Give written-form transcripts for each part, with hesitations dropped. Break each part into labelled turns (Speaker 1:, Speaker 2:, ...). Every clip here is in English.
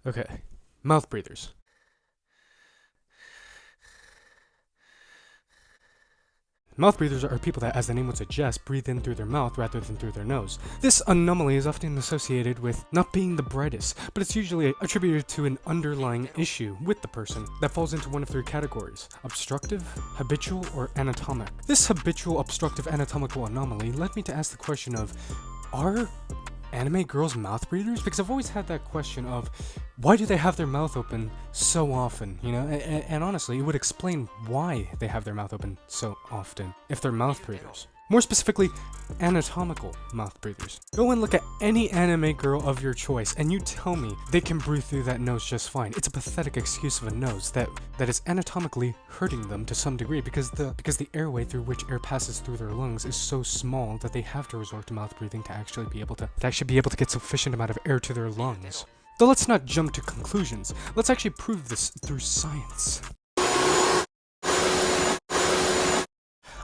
Speaker 1: Okay, mouth breathers. Mouth breathers are people that, as the name would suggest, breathe in through their mouth rather than through their nose. This anomaly is often associated with not being the brightest, but it's usually attributed to an underlying issue with the person that falls into one of three categories: obstructive, habitual, or anatomic. This habitual obstructive anatomical anomaly led me to ask the question of, are anime girls mouth breathers? Because I've always had that question of, why do they have their mouth open so often, you know? And honestly, it would explain why they have their mouth open so often if they're mouth breathers. More specifically, anatomical mouth breathers. Go and look at any anime girl of your choice and you tell me they can breathe through that nose just fine. It's a pathetic excuse of a nose that is anatomically hurting them to some degree because the airway through which air passes through their lungs is so small that they have to resort to mouth breathing to actually be able to get sufficient amount of air to their lungs. Though let's not jump to conclusions. Let's actually prove this through science.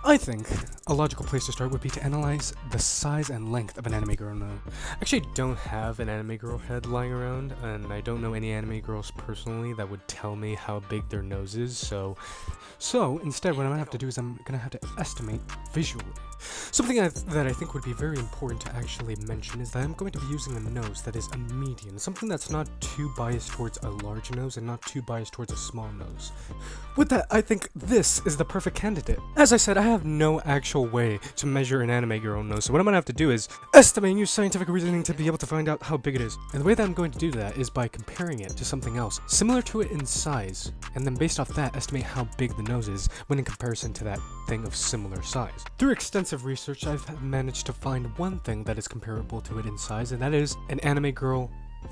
Speaker 1: I think a logical place to start would be to analyze the size and length of an anime girl nose. I actually don't have an anime girl head lying around, and I don't know any anime girls personally that would tell me how big their nose is, so instead what I'm gonna have to do is I'm gonna have to estimate visually. Something that I think would be very important to actually mention is that I'm going to be using a nose that is a median, something that's not too biased towards a large nose and not too biased towards a small nose. With that, I think this is the perfect candidate. As I said, I have no actual way to measure an anime girl nose, so what I'm gonna have to do is estimate and use scientific reasoning to be able to find out how big it is. And the way that I'm going to do that is by comparing it to something else similar to it in size, and then based off that, estimate how big the nose is when in comparison to that thing of similar size. Through extensive research, I've managed to find one thing that is comparable to it in size, and that is an anime girl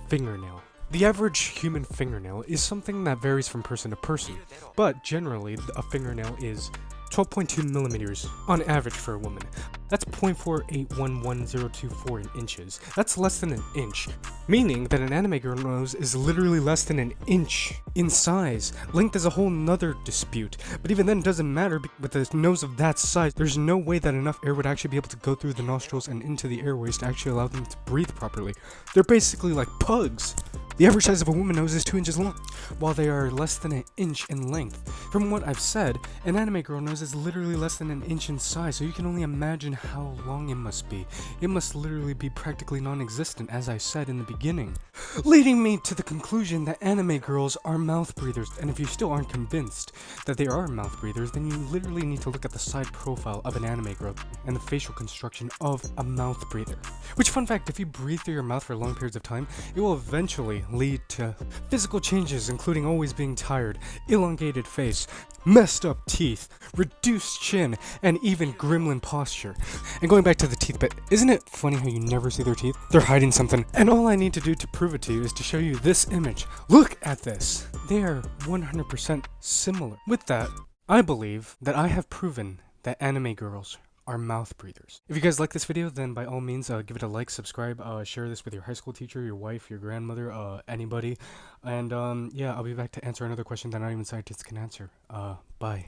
Speaker 1: fingernail. The average human fingernail is something that varies from person to person, but generally a fingernail is 12.2 millimeters on average for a woman. That's 0.4811024 in inches. That's less than an inch, meaning that an anime girl nose is literally less than an inch in size. Length is a whole nother dispute, but even then it doesn't matter. With a nose of that size, there's no way that enough air would actually be able to go through the nostrils and into the airways to actually allow them to breathe properly. They're basically like pugs. The average size of a woman's nose is 2 inches long, while they are less than an inch in length. From what I've said, an anime girl nose is literally less than an inch in size, so you can only imagine how long it must be. It must literally be practically non-existent, as I said in the beginning. Leading me to the conclusion that anime girls are mouth breathers, and if you still aren't convinced that they are mouth breathers, then you literally need to look at the side profile of an anime girl and the facial construction of a mouth breather. Which, fun fact, if you breathe through your mouth for long periods of time, it will eventually lead to physical changes, including always being tired, elongated face, messed up teeth, reduced chin, and even gremlin posture. And going back to the teeth bit, isn't it funny how you never see their teeth? They're hiding something. And all I need to do to prove it to you is to show you this image. Look at this. They are 100% similar. With that, I believe that I have proven that anime girls are mouth breathers. If you guys like this video, then by all means give it a like, subscribe, share this with your high school teacher, your wife, your grandmother, anybody. And yeah, I'll be back to answer another question that not even scientists can answer. Bye.